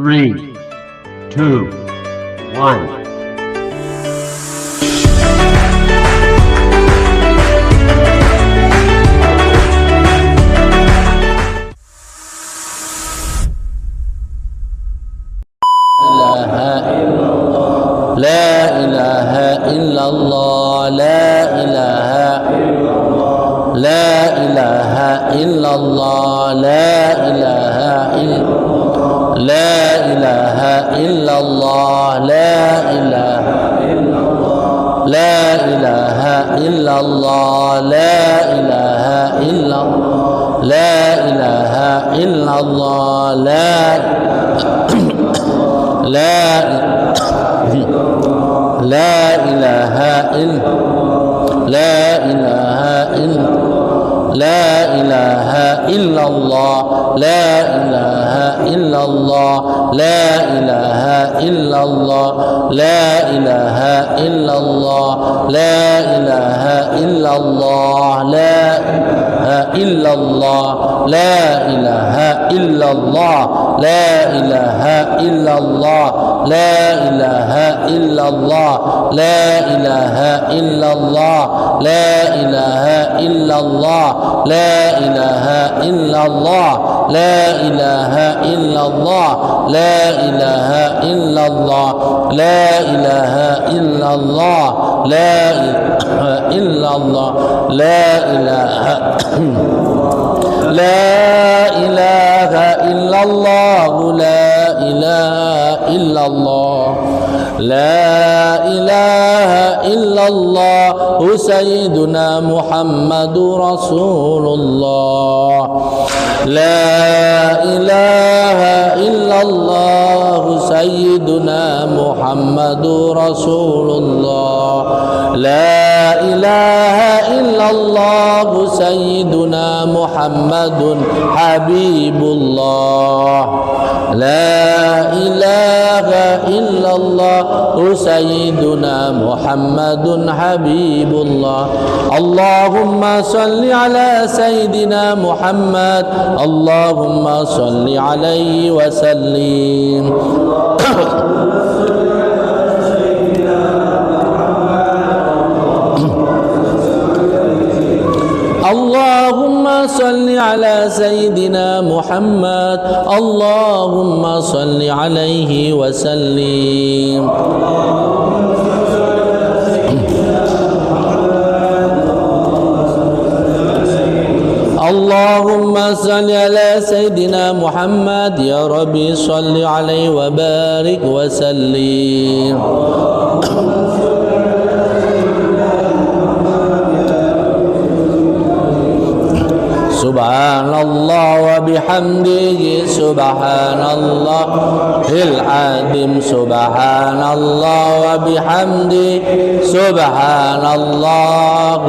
3, 2, 1. لا إله إلا الله لا إله إلا الله لا إله إلا الله لا إله إلا الله لا إله إلا لا إله إلا الله لا إله إلا لا إله إلا لا إله إلا الله لا إله إلا الله لا إله إلا الله لا إله إلا الله لا إله إلا الله لا إلا الله لا إله إلا الله لا إله إلا الله لا إله إلا الله لا إله إلا الله لا إله إلا الله لا إله إلا الله لا إله إلا الله لا إله إلا الله لا إله إلا الله لا إله إلا الله لا إله إلا الله لا إله إلا الله لا إله إلا الله سيدنا محمد رسول الله لا إله إلا الله سيدنا محمد رسول الله لا إله إلا الله سيدنا محمد حبيب الله لا إله إلا الله سيدنا محمد حبيب الله اللهم صل على سيدنا محمد اللهم صل عليه وسلم اللهم صل على سيدنا محمد اللهم صل عليه وسلم اللهم صل على سيدنا محمد يا ربي صل عليه وبارك وسلم سبحان الله وبحمده سبحان الله العظيم سبحان الله وبحمده سبحان الله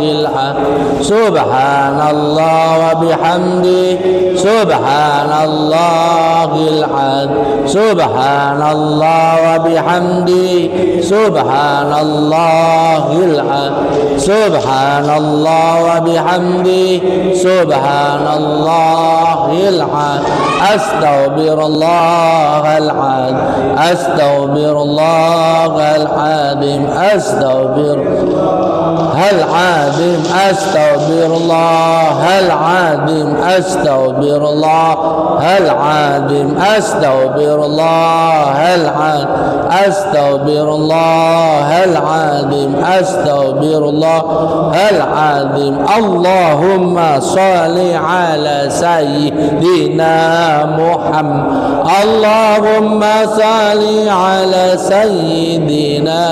سبحان الله وبحمده سبحان الله العظيم سبحان الله وبحمده سبحان الله العظيم سبحان الله وبحمده سبحان الله العظيم أستغفر الله العظيم أستغفر الله العظيم أستغفر العظيم أستغفر الله العظيم أستغفر الله العظيم أستغفر الله العظيم أستغفر الله العظيم أستغفر الله العظيم اللهم صل على سيدنا محمد اللهم صل على سيدنا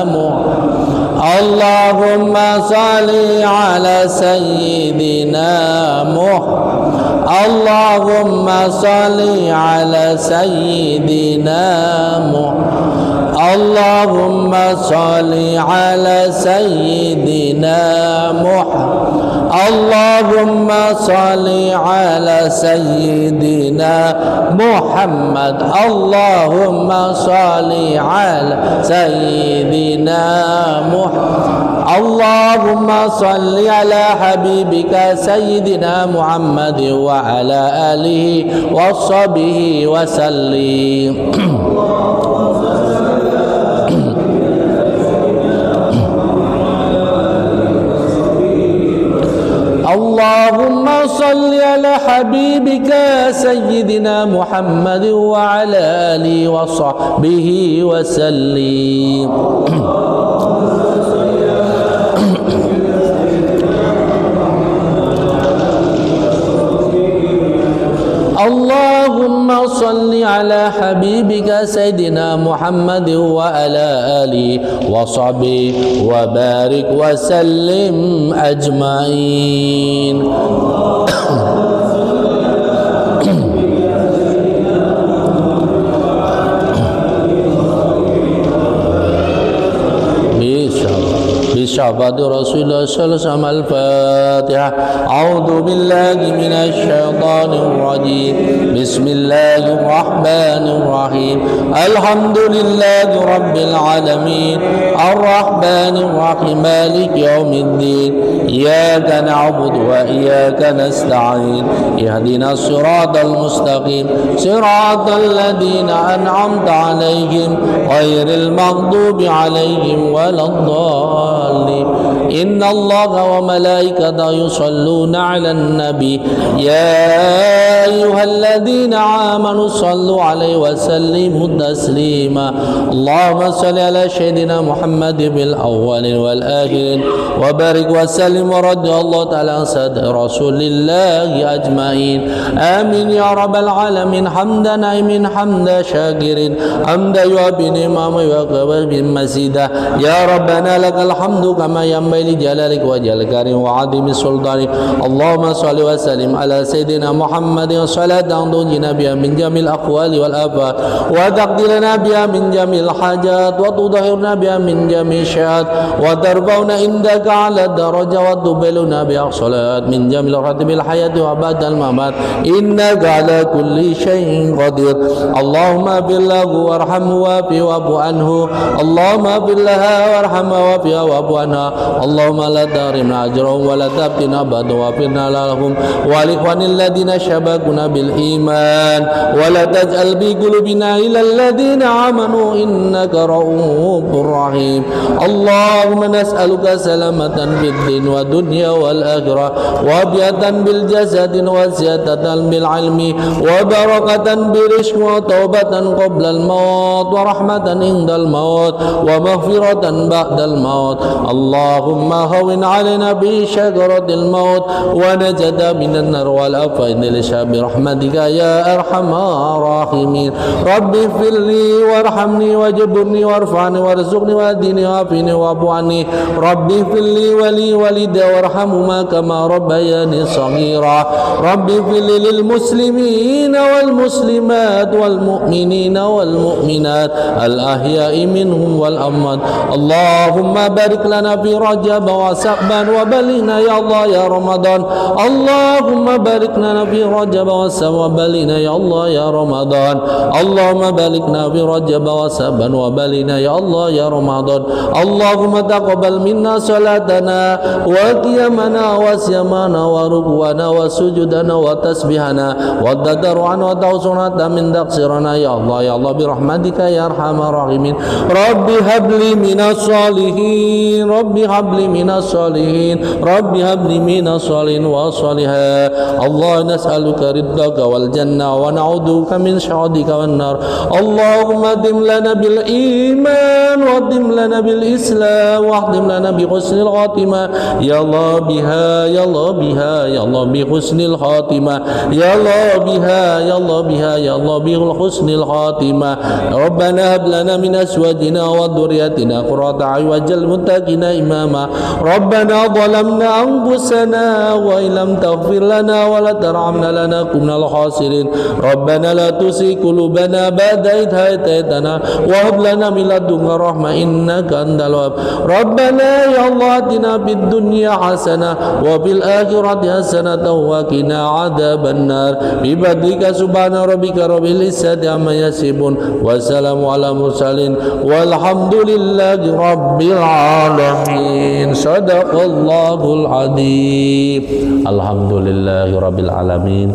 محمد اللهم صل على سيدنا محمد اللهم صل على سيدنا محمد اللهم صل على سيدنا محمد اللهم صل على سيدنا محمد اللهم صل على سيدنا محمد اللهم صل على حبيبك سيدنا محمد وعلى آله وصحبه وسلم. اللهم صل على حبيبك سيدنا محمد وعلى آله وصحبه وسلم. اللهم صل على حبيبك سيدنا محمد وعلى آله وصحبه وبارك وسلم أجمعين. بشهادة رسول الله صلى الله عليه وسلم. الفاتحة. أعوذ بالله من الشيطان الرجيم. بسم الله الرحمن الرحيم. الحمد لله رب العالمين الرحمن الرحيم مالك يوم الدين إياك نعبد وإياك نستعين اهدنا الصراط المستقيم صراط الذين أنعمت عليهم غير المغضوب عليهم ولا الضالين. إن الله وملائكته يصلون على النبي يا أيها الذين آمنوا صلوا عليه وسلموا تسليما. اللهم صل على سيدنا محمد بالأولين والآخرين وبارك وسلم ورضي الله تعالى عن سيد رسول الله أجمعين. آمين يا رب العالمين. حمدا نائمين حمدا شاكرين حمدا يوافي نعمه ويكافئ مزيدا. يا ربنا لك الحمد كما ينبغي لجلالك وجهك الكريم وعظيم سلطانك. اللهم صل وسلم على سيدنا محمد صلاة تنجينا بها من جميع الأقوال والآفات وتقضي لنا بها من جميع الحاجات وتطهرنا بها من جميع الشهوات وترفعنا عندك على الدرجة وتبلغنا بها الصلاة من جميع راتب الحياة وبعد الممات إنك على كل شيء قدير. اللهم اغفر له وارحمه وعافه واعف عنه. اللهم اغفر لها وارحمها وعافها واعف عنها. اللهم لا تحرمنا أجرهم ولا تفتنا بعد واغفرنا لهم ولإخوان الذين سبقونا بالإيمان ولا تجعل في قلوبنا إلا الذين آمنوا إنك رؤوف رحيم. اللهم نسألك سلامة في الدين والدنيا والآخرة وعافية بالجسد وزيادة بالعلم وبركة برزق وتوبة قبل الموت ورحمة عند الموت ومغفرة بعد الموت. اللهم هون علينا بشجرة الموت ونجد من النار والأفعين لشاب برحمتك يا أرحم الراحمين. ربي اغفر لي وارحمني واجبرني وارفعني وارزقني واهدني وعافني واعف عني. ربي اغفر لي ولي والدي وارحمهما كما ربياني صغيرا. ربي اغفر لي للمسلمين والمسلمات والمؤمنين والمؤمنات الأحياء منهم والأموات. اللهم بارك لنا في رجب وشعبان وبلغنا يا الله يا رمضان. اللهم بارك لنا في رجب وشعبان وبلغنا يا الله يا رمضان. اللهم باركنا في رجب وشعبان وبلغنا يا الله يا رمضان. اللهم تقبل منا صلاتنا وقيامنا وصيامنا وركوعنا وسجودنا وتسبيحنا وتضرعنا وتوسلنا من تقصيرنا يا الله يا الله برحمتك يا أرحم الراحمين. ربي هب لي من الصالحين. ربي هب لي من الصالحين. ربي هب لي من الصالحين والصالحات. الله نسألك رضاك والجنة ونعوذ بك من سخطك والنار. اللهم اختم لنا بالإيمان واختم لنا بالإسلام واختم لنا بحسن الخاتمة يا الله بها يا الله بها يا الله بحسن الخاتمة يا الله بها يا الله بها يا الله بحسن الخاتمة. ربنا هب لنا من أزواجنا وذرياتنا قرة أعين واجعل المتقين إماما. ربنا ظلمنا أنفسنا وإن لم تغفر لنا ولا ترحمنا لنكن من الخاسرين. ربنا لا تزغ قلوبنا بعد إذ هديتنا وهب لنا من لدنك رحمة إنك أنت الوهاب. ربنا يا الله آتنا في الدنيا حسنة وفي الآخرة حسنة وقنا عذاب النار. بفضلك سبحان ربك رب العزة عما يصفون وسلام على المرسلين والحمد لله رب العالمين. amin. Sadaqallahul adzim. Alhamdulillahirabbil alamin.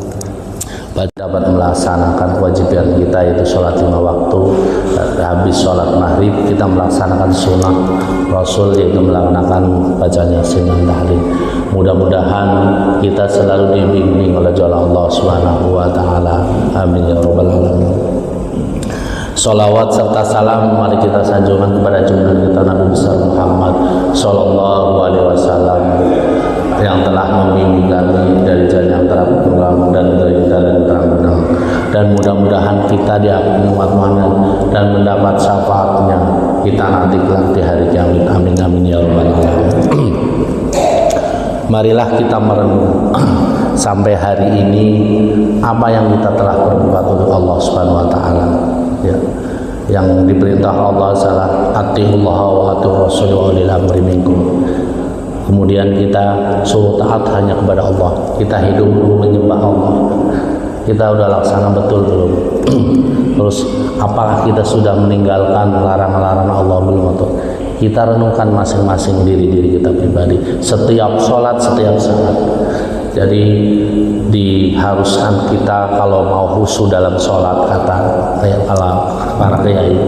Dapat melaksanakan kewajiban kita, yaitu sholat 5 waktu. Habis sholat maghrib kita melaksanakan sunnah Rasul, yaitu melaksanakan bacaan Yasin dan tahlil. Mudah-mudahan kita selalu dibimbing oleh Allah Subhanahu wa taala. Amin ya rabbal alamin. Salawat serta salam mari kita sanjungkan kepada junjungan kita Nabi besar Muhammad sallallahu alaihi wasallam yang telah membimbing kami dari jalan yang terang dan dari jalan yang terang benderang, dan mudah-mudahan kita diampuni umat Muhammad dan mendapat syafaatnya kita nanti kelak di hari kiamat. Amin amin ya rabbal alamin. Marilah kita merenung sampai hari ini apa yang kita telah berbuat untuk Allah Subhanahu wa taala, ya. Yang diperintah Allah adalah atiullah wa atiur rasul wa ulil amri minkum. Kemudian kita suruh taat hanya kepada Allah. Kita hidup menyembah Allah. Kita udah laksana betul belum? Terus apakah kita sudah meninggalkan larangan-larangan Allah belum? Atau kita renungkan masing-masing diri kita pribadi. Setiap sholat, setiap saat. Jadi diharuskan kita kalau mau khusyuk dalam sholat, kata para kiai.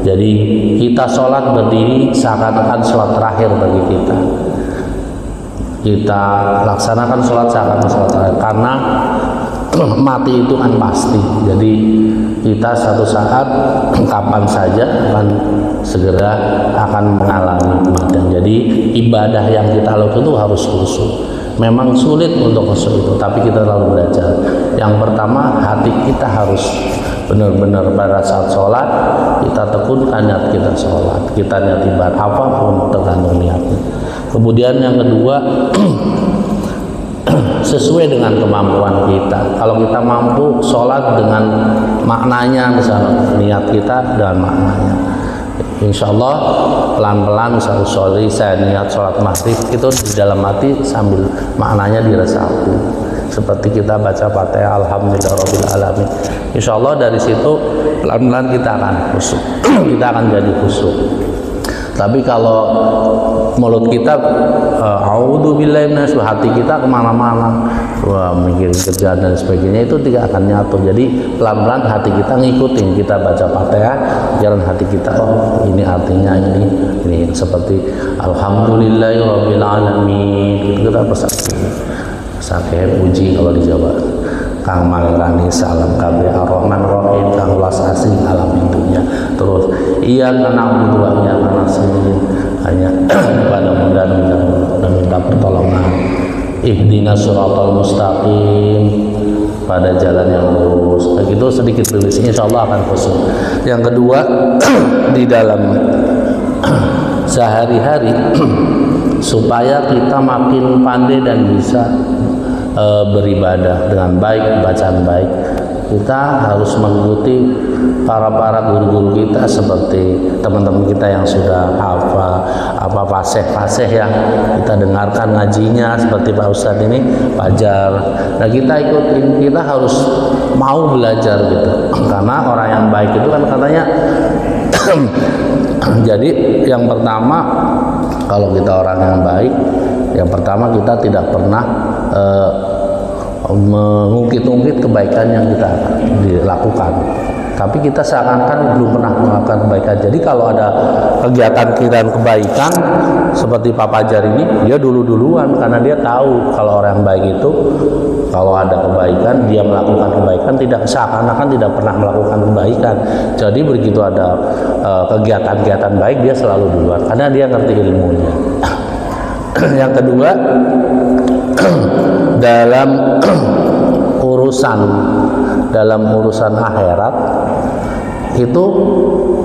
Jadi kita sholat berdiri seakan-akan sholat terakhir bagi kita. Kita laksanakan sholat seakan-akan sholat terakhir, karena mati itu kan pasti. Jadi kita satu saat kapan saja akan segera akan mengalami kematian. Jadi ibadah yang kita lakukan itu harus khusyuk. Memang sulit untuk khusyuk itu, tapi kita selalu belajar. Yang pertama, hati kita harus benar-benar pada saat sholat kita tekunkan niat kita sholat, kita niat ibadah apapun tergantung niatnya. Kemudian yang kedua, sesuai dengan kemampuan kita. Kalau kita mampu sholat dengan maknanya, misalnya niat kita dengan maknanya, insya Allah pelan-pelan misalnya saya niat sholat maghrib itu di dalam hati sambil maknanya diresapi, seperti kita baca Fatihah alhamdulillahirabbil alamin. Insya Allah dari situ pelan-pelan kita akan khusyuk. Kita akan jadi khusyuk. Tapi kalau mulut kita a'udzubillahi minasyaitonir, hati kita kemana-mana, mikirin kerjaan dan sebagainya, itu tidak akan nyatu. Jadi pelan-pelan hati kita ngikutin, kita baca Fatihah, jalan hati kita, oh ini artinya ini seperti alhamdulillahirabbil alamin. Kita bersaksi sakeh puji kalau di Jawa. Kang Malrani salam kabeh ar-Rahman Rahim, Kang ulas asing alam dunia. Terus iya karena butuhnya karena sini hanya pada mudah dan minta pertolongan. Ihdinas siratal mustaqim, pada jalan yang lurus. Begitu sedikit tulisnya, insyaallah akan khusyuk. Yang kedua, di dalam sehari-hari supaya kita makin pandai dan bisa beribadah dengan baik, bacaan baik, kita harus mengikuti para guru-guru kita, seperti teman-teman kita yang sudah fasih ya, kita dengarkan ngajinya seperti Pak Ustadz ini Fajar. Nah kita ikutin, kita harus mau belajar gitu, karena orang yang baik itu kan katanya jadi yang pertama, kalau kita orang yang baik, yang pertama kita tidak pernah mengungkit-ungkit kebaikan yang kita dilakukan, tapi kita seakan-akan belum pernah melakukan kebaikan. Jadi kalau ada kegiatan kebaikan seperti Pak Fajar ini, dia duluan karena dia tahu kalau orang yang baik itu kalau ada kebaikan, dia melakukan kebaikan, tidak seakan-akan tidak pernah melakukan kebaikan. Jadi begitu ada kegiatan-kegiatan baik, dia selalu duluan karena dia ngerti ilmunya. Yang kedua, dalam urusan akhirat itu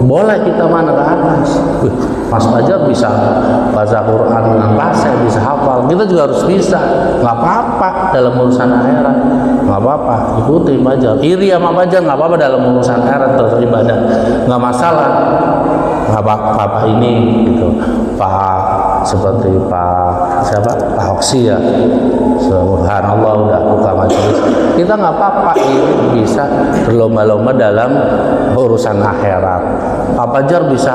boleh kita mana ke atas. Mas Fajar bisa baca Quran dengan fasih, bisa hafal, kita juga harus bisa. Nggak apa-apa dalam urusan akhirat, nggak apa-apa, ikuti Fajar. Iri sama Fajar nggak apa-apa dalam urusan akhirat terus ibadah, nggak masalah. Nggak apa-apa ini gitu. Seperti Pak Hoksi ya, subhanallah udah buka majelis, kita nggak apa-apa, ini bisa berlomba-lomba dalam urusan akhirat. Pak Fajar bisa,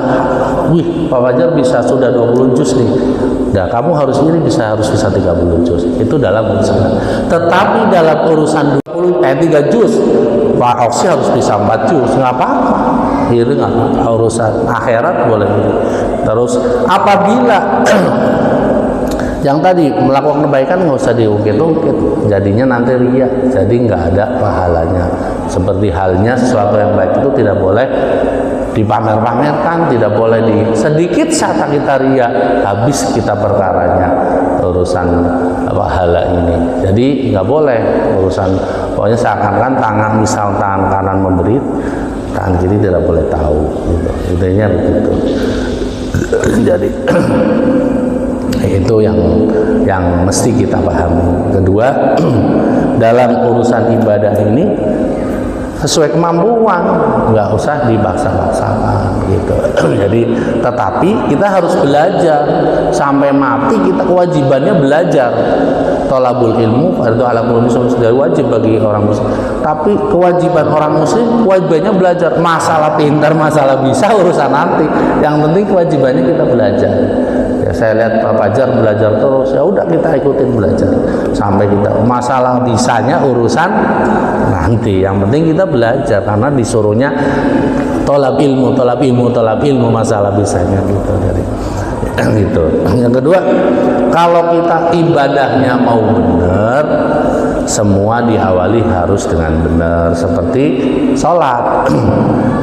Pak Fajar bisa sudah 20 juz nih. Nah, kamu harus 30 juz. Itu dalam urusan. Tetapi dalam urusan 3 juz, Pak Oksi harus bisa 4 juz. Nggak apa-apa. Iri nggak apa-apa. Urusan akhirat boleh. Terus apabila yang tadi melakukan kebaikan nggak usah diungkit-ungkit, jadinya nanti riya, jadi nggak ada pahalanya. Seperti halnya sesuatu yang baik itu tidak boleh dipamer-pamerkan, tidak boleh sedikit saat kita riya, habis kita perkaranya urusan pahala ini. Jadi nggak boleh urusan, pokoknya seakan-akan tangan kanan memberi, tangan kiri tidak boleh tahu. Gitu. Intinya begitu. Jadi itu yang mesti kita pahami. Kedua, dalam urusan ibadah ini sesuai kemampuan, nggak usah dipaksa-paksakan gitu. Jadi tetapi kita harus belajar sampai mati, kita kewajibannya belajar. Thalabul ilmu fardu ala kulli muslim, sudah wajib bagi orang muslim. Tapi kewajiban orang muslim, kewajibannya belajar. Masalah pintar, masalah bisa urusan nanti. Yang penting kewajibannya kita belajar. Ya, saya lihat Pak Fajar belajar terus, ya udah kita ikutin belajar sampai kita, masalah bisanya urusan nanti. Yang penting kita belajar karena disuruhnya tolab ilmu, masalah bisanya gitu. Jadi gitu. Yang kedua, kalau kita ibadahnya mau benar, semua diawali harus dengan benar. Seperti sholat,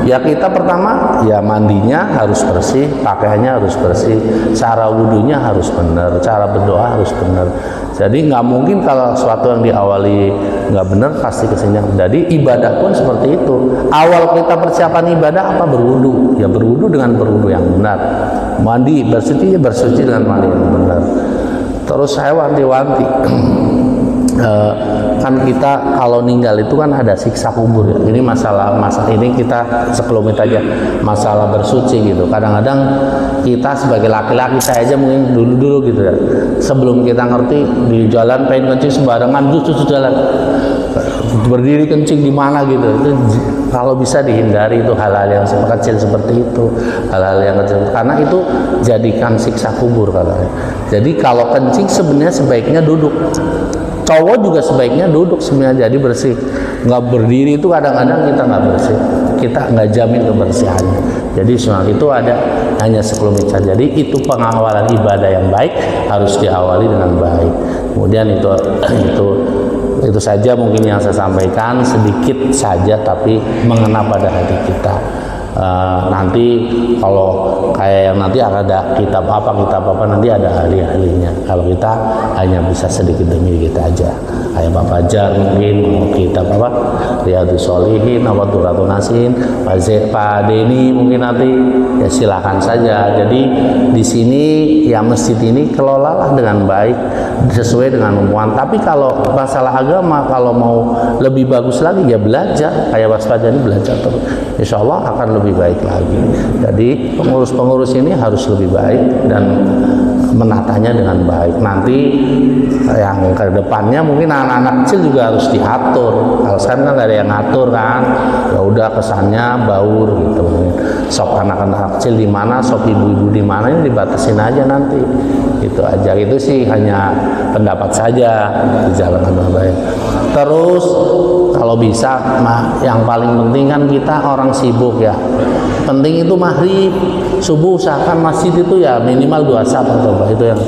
ya kita pertama ya mandinya harus bersih, pakaiannya harus bersih, cara wudhunya harus benar, cara berdoa harus benar. Jadi nggak mungkin kalau sesuatu yang diawali nggak benar pasti kesini. Jadi ibadah pun seperti itu. Awal kita persiapan ibadah apa? Berwudhu. Ya berwudhu dengan berwudhu yang benar. Mandi, bersuci ya bersuci dengan mandi yang benar. Terus saya wanti-wanti. Kan kita kalau ninggal itu kan ada siksa kubur ya. Ini masalah ini kita sekelumit aja masalah bersuci gitu. Kadang-kadang kita sebagai laki-laki, saya aja mungkin dulu gitu ya, sebelum kita ngerti di jalan pengen kencing sembarangan terus jalan berdiri kencing di mana gitu, itu kalau bisa dihindari. Itu hal-hal yang kecil seperti itu, hal-hal yang kecil karena itu jadikan siksa kubur katanya. Jadi kalau kencing sebenarnya sebaiknya duduk. Cowok juga sebaiknya duduk sebenarnya, jadi bersih. Nggak berdiri itu kadang-kadang kita nggak bersih, kita nggak jamin kebersihannya. Jadi semua itu ada hanya sekelumit saja. Jadi itu pengawalan ibadah yang baik harus diawali dengan baik. Kemudian itu saja mungkin yang saya sampaikan, sedikit saja tapi mengena pada hati kita. Nanti kalau kayak yang nanti ada kitab apa nanti ada ahli-ahlinya. Kalau kita hanya bisa sedikit demi kita aja. Kayak Pak Fajar mungkin kitab apa Riyadhus Shalihin, Nawaturatun Nasin, Pak Deni mungkin nanti ya silakan saja. Jadi di sini ya masjid ini kelolalah dengan baik sesuai dengan kemampuan. Tapi kalau masalah agama, kalau mau lebih bagus lagi ya belajar. Kayak Mas Fajar ini belajar terus, insya Allah akan lebih baik lagi. Jadi pengurus-pengurus ini harus lebih baik dan menatanya dengan baik. Nanti yang ke depannya mungkin anak-anak kecil juga harus diatur. Kalau sekarang kan nggak ada yang ngatur kan, ya udah kesannya baur gitu. Sok anak-anak kecil di mana, sok ibu-ibu di mana, ini dibatasin aja nanti. Itu aja. Itu sih hanya pendapat saja, dijalankan dengan baik. Terus kalau bisa, yang paling penting kan kita orang sibuk ya. Penting itu maghrib, subuh usahakan masjid itu ya minimal 2 saf coba. Itu yang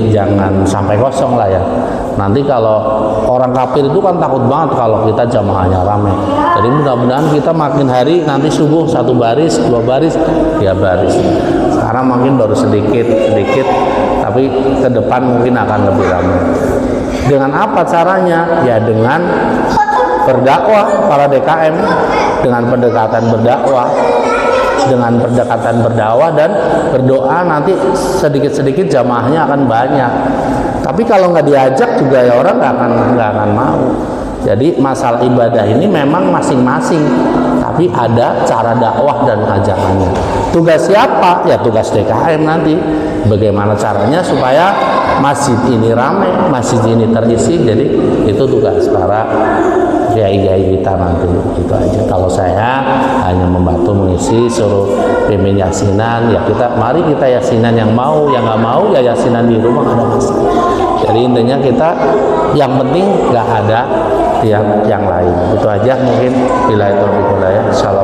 jangan sampai kosong lah ya. Nanti kalau orang kafir itu kan takut banget kalau kita jamaahnya ramai. Jadi mudah-mudahan kita makin hari nanti subuh 1 baris, 2 baris, 3 baris. Sekarang mungkin baru sedikit, tapi ke depan mungkin akan lebih ramai. Dengan apa caranya? Ya dengan berdakwah para DKM, dengan pendekatan berdakwah dan berdoa, nanti sedikit-sedikit jamaahnya akan banyak. Tapi kalau nggak diajak juga ya orang nggak akan mau. Jadi masalah ibadah ini memang masing-masing, tapi ada cara dakwah dan ajakannya. Tugas siapa? Ya tugas DKM nanti. Bagaimana caranya supaya masjid ini ramai, masjid ini terisi. Jadi itu tugas para kiai-kiai kita nanti. Itu aja. Kalau saya hanya membantu mengisi diskusi, suruh pimpin yasinan, ya mari kita yasinan, yang mau, yang nggak mau ya yasinan di rumah, nggak ada masalah. Jadi intinya kita yang penting nggak ada yang lain. Itu aja mungkin. Bila itu ya. Salam.